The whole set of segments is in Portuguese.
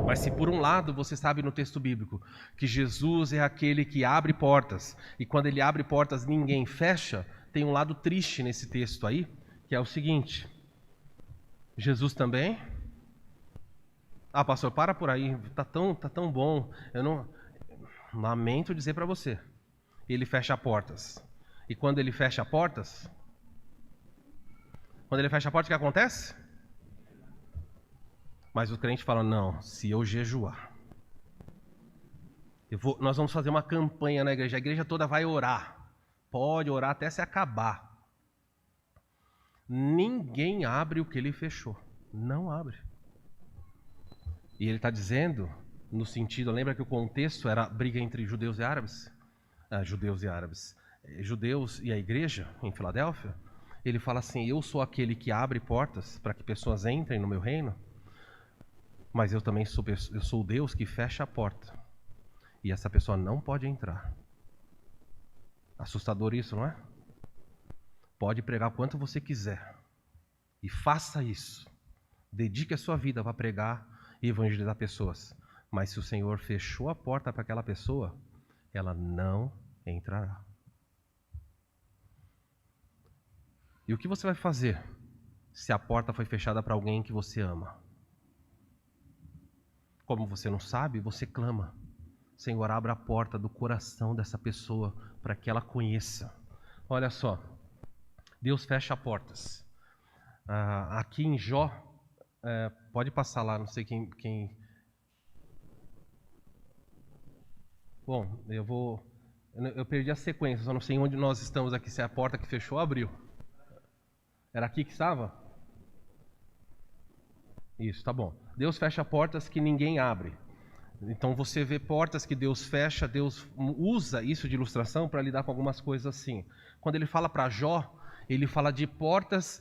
Mas se por um lado você sabe no texto bíblico que Jesus é aquele que abre portas, e quando ele abre portas ninguém fecha, tem um lado triste nesse texto aí, que é o seguinte: Jesus também... Ah, pastor, para por aí, tá tão bom. Eu não lamento dizer para você. Ele fecha portas. E quando ele fecha portas, o que acontece? Mas o crente fala: não, se eu jejuar, nós vamos fazer uma campanha na igreja. A igreja toda vai orar. Pode orar até se acabar. Ninguém abre o que ele fechou. Não abre. E ele está dizendo, no sentido, lembra que o contexto era briga entre judeus e árabes? Judeus e a igreja em Filadélfia. Ele fala assim: eu sou aquele que abre portas para que pessoas entrem no meu reino, mas eu também sou o Deus que fecha a porta. E essa pessoa não pode entrar. Assustador isso, não é? Pode pregar quanto você quiser. E faça isso. Dedique a sua vida para pregar e evangelizar pessoas. Mas se o Senhor fechou a porta para aquela pessoa, ela não entrará. E o que você vai fazer se a porta foi fechada para alguém que você ama? Como você não sabe, você clama: Senhor, abra a porta do coração dessa pessoa para que ela conheça. Olha só, Deus fecha portas. Aqui em Jó, pode passar lá, não sei quem... Bom, eu perdi a sequência, só não sei onde nós estamos aqui, se é a porta que fechou ou abriu. Era aqui que estava? Isso, tá bom. Deus fecha portas que ninguém abre. Então você vê portas que Deus fecha, Deus usa isso de ilustração para lidar com algumas coisas assim. Quando ele fala para Jó, ele fala de portas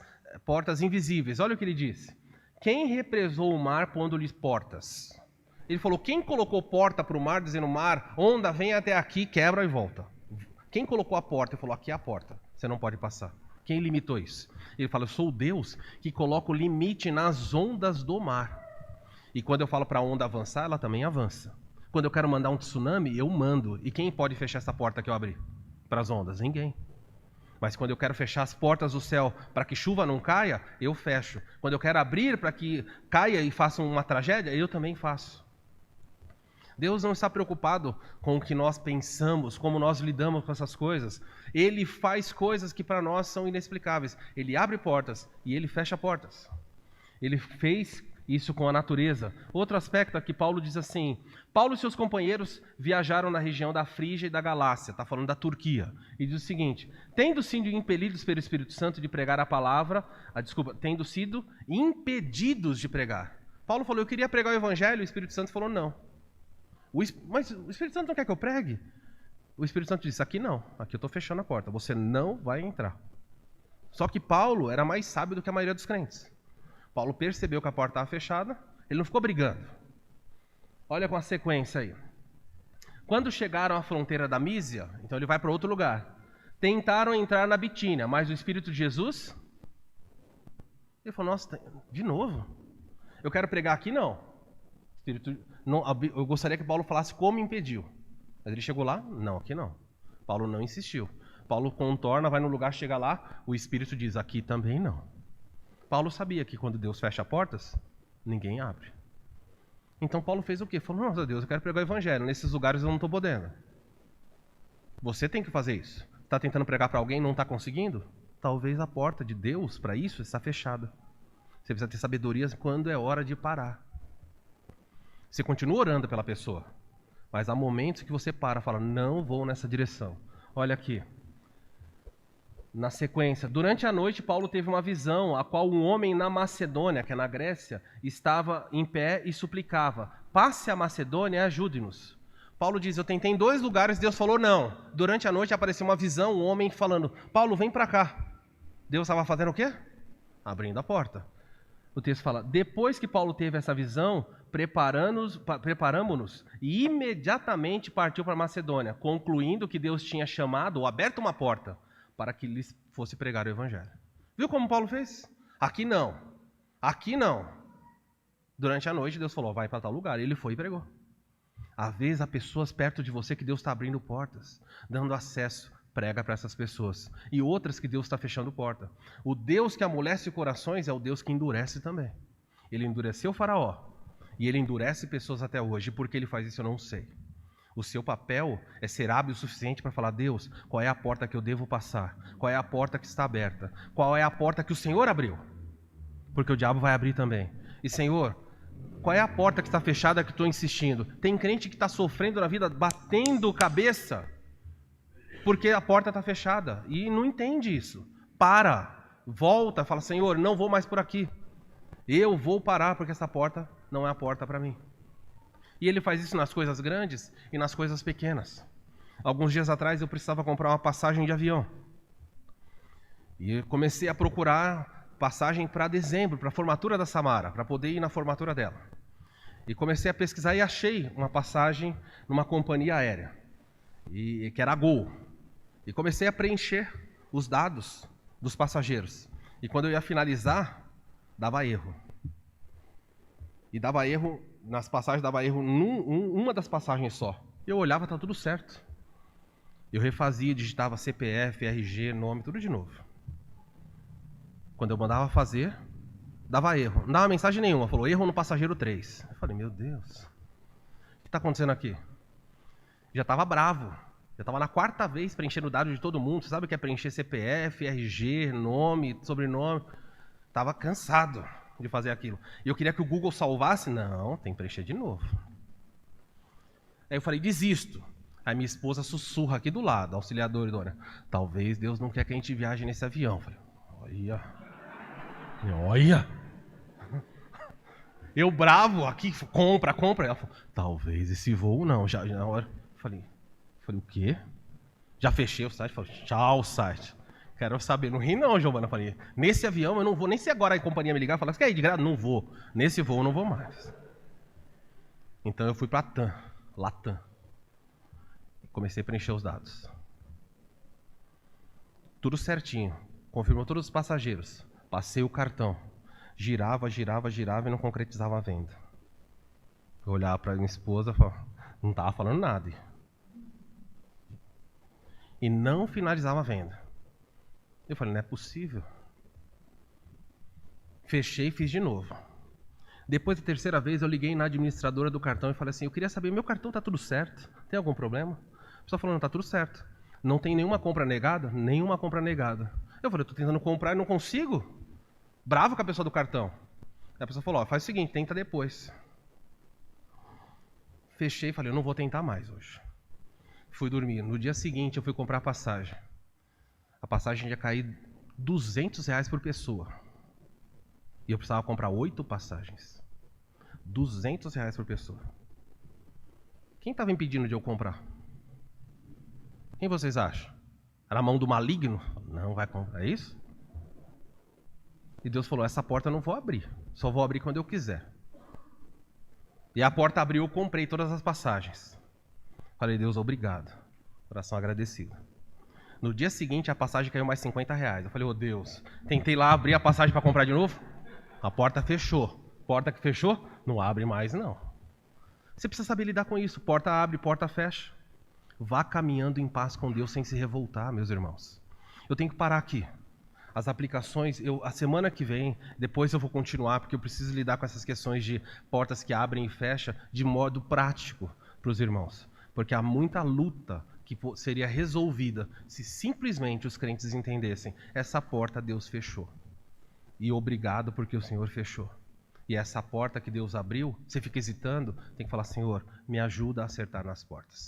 invisíveis. Olha o que ele diz: quem represou o mar pondo-lhes portas? Ele falou: quem colocou porta para o mar, dizendo: mar, onda, vem até aqui, quebra e volta? Quem colocou a porta e falou: aqui é a porta, você não pode passar? Quem limitou isso? Ele fala: eu sou o Deus que coloca o limite nas ondas do mar. E quando eu falo para a onda avançar, ela também avança. Quando eu quero mandar um tsunami, eu mando. E quem pode fechar essa porta que eu abri para as ondas? Ninguém. Mas quando eu quero fechar as portas do céu para que chuva não caia, eu fecho. Quando eu quero abrir para que caia e faça uma tragédia, eu também faço. Deus não está preocupado com o que nós pensamos, como nós lidamos com essas coisas. Ele faz coisas que para nós são inexplicáveis. Ele abre portas e ele fecha portas. Ele fez isso com a natureza. Outro aspecto aqui, Paulo diz assim: Paulo e seus companheiros viajaram na região da Frígia e da Galácia, está falando da Turquia, e diz o seguinte: tendo sido impelidos pelo Espírito Santo de pregar a palavra, tendo sido impedidos de pregar. Paulo falou: eu queria pregar o evangelho, o Espírito Santo falou: não. Mas o Espírito Santo não quer que eu pregue? O Espírito Santo disse: aqui não, aqui eu estou fechando a porta, você não vai entrar. Só que Paulo era mais sábio do que a maioria dos crentes. Paulo percebeu que a porta estava fechada, ele não ficou brigando. Olha com a sequência aí. Quando chegaram à fronteira da Mísia, então ele vai para outro lugar. Tentaram entrar na Bitínia, mas o Espírito de Jesus... Ele falou: nossa, de novo? Eu quero pregar aqui, não. Eu gostaria que Paulo falasse como impediu. Mas ele chegou lá? Não, aqui não. Paulo não insistiu. Paulo contorna, vai no lugar, chega lá, o Espírito diz: aqui também não. Paulo sabia que quando Deus fecha portas, ninguém abre. Então Paulo fez o quê? Falou: nossa Deus, eu quero pregar o evangelho, nesses lugares eu não estou podendo. Você tem que fazer isso. Está tentando pregar para alguém e não está conseguindo? Talvez a porta de Deus para isso está fechada. Você precisa ter sabedoria quando é hora de parar. Você continua orando pela pessoa, mas há momentos que você para e fala: não vou nessa direção. Olha aqui. Na sequência, durante a noite, Paulo teve uma visão, a qual um homem na Macedônia, que é na Grécia, estava em pé e suplicava: passe a Macedônia e ajude-nos. Paulo diz: eu tentei em 2 lugares, Deus falou não. Durante a noite apareceu uma visão, um homem falando: Paulo, vem para cá. Deus estava fazendo o quê? Abrindo a porta. O texto fala: depois que Paulo teve essa visão, preparamos-nos e imediatamente partiu para Macedônia, concluindo que Deus tinha chamado ou aberto uma porta para que lhes fosse pregar o evangelho. Viu como Paulo fez? Aqui não. Aqui não. Durante a noite, Deus falou, vai para tal lugar. E ele foi e pregou. Às vezes, há pessoas perto de você que Deus está abrindo portas, dando acesso, prega para essas pessoas. E outras que Deus está fechando porta. O Deus que amolece corações é o Deus que endurece também. Ele endureceu o faraó. E ele endurece pessoas até hoje. Por que ele faz isso, eu não sei. O seu papel é ser hábil o suficiente para falar, Deus, qual é a porta que eu devo passar? Qual é a porta que está aberta? Qual é a porta que o Senhor abriu? Porque o diabo vai abrir também. E Senhor, qual é a porta que está fechada que estou insistindo? Tem crente que está sofrendo na vida, batendo cabeça, porque a porta está fechada. E não entende isso. Para, volta, fala, Senhor, não vou mais por aqui. Eu vou parar porque essa porta não é a porta para mim. E ele faz isso nas coisas grandes e nas coisas pequenas. Alguns dias atrás eu precisava comprar uma passagem de avião. E comecei a procurar passagem para dezembro, para a formatura da Samara, para poder ir na formatura dela. E comecei a pesquisar e achei uma passagem numa companhia aérea, que era a Gol. E comecei a preencher os dados dos passageiros. E quando eu ia finalizar, dava erro. E dava erro, nas passagens dava erro uma das passagens só. Eu olhava, tá tudo certo. Eu refazia, digitava CPF, RG, nome, tudo de novo. Quando eu mandava fazer, dava erro. Não dava mensagem nenhuma, falou erro no passageiro 3. Eu falei, meu Deus, o que está acontecendo aqui? Já estava bravo. Já estava na 4ª vez preenchendo dados de todo mundo. Você sabe o que é preencher CPF, RG, nome, sobrenome? Estava cansado de fazer aquilo. E eu queria que o Google salvasse. Não, tem que preencher de novo. Aí eu falei, desisto. Aí minha esposa sussurra aqui do lado, auxiliadora, dona. Talvez Deus não quer que a gente viaje nesse avião. Eu falei, olha. Eu bravo aqui, compra. Ela falou, talvez esse voo não. Já na hora. Falei, o quê? Já fechei o site. Falei, tchau, site. Quero saber. Não ri não, Giovana. Falei, nesse avião eu não vou. Nem se agora a companhia me ligar e falar, você quer ir de graça? Não vou. Nesse voo eu não vou mais. Então eu fui para Latam. Comecei a preencher os dados. Tudo certinho. Confirmou todos os passageiros. Passei o cartão. Girava e não concretizava a venda. Eu olhava para minha esposa e falava, não estava falando nada. E não finalizava a venda. Eu falei, não é possível. Fechei e fiz de novo. Depois da 3ª vez, eu liguei na administradora do cartão e falei assim, eu queria saber, meu cartão está tudo certo? Tem algum problema? A pessoa falou, não, está tudo certo. Não tem nenhuma compra negada? Nenhuma compra negada. Eu falei, eu estou tentando comprar e não consigo. Bravo com a pessoa do cartão. Aí a pessoa falou, faz o seguinte, tenta depois. Fechei e falei, eu não vou tentar mais hoje. Fui dormir. No dia seguinte, eu fui comprar a passagem. A passagem ia cair R$200 por pessoa. E eu precisava comprar 8 passagens. R$200 por pessoa. Quem estava impedindo de eu comprar? Quem vocês acham? Era a mão do maligno? Não vai comprar, é isso? E Deus falou, essa porta eu não vou abrir. Só vou abrir quando eu quiser. E a porta abriu, eu comprei todas as passagens. Falei, Deus, obrigado. Coração agradecido. No dia seguinte, a passagem caiu mais R$50. Eu falei, Deus, tentei lá abrir a passagem para comprar de novo. A porta fechou. Porta que fechou, não abre mais, não. Você precisa saber lidar com isso. Porta abre, porta fecha. Vá caminhando em paz com Deus sem se revoltar, meus irmãos. Eu tenho que parar aqui. As aplicações, a semana que vem, depois eu vou continuar, porque eu preciso lidar com essas questões de portas que abrem e fecham de modo prático para os irmãos. Porque há muita luta que seria resolvida se simplesmente os crentes entendessem. Essa porta Deus fechou. E obrigado porque o Senhor fechou. E essa porta que Deus abriu, você fica hesitando, tem que falar, Senhor, me ajuda a acertar nas portas.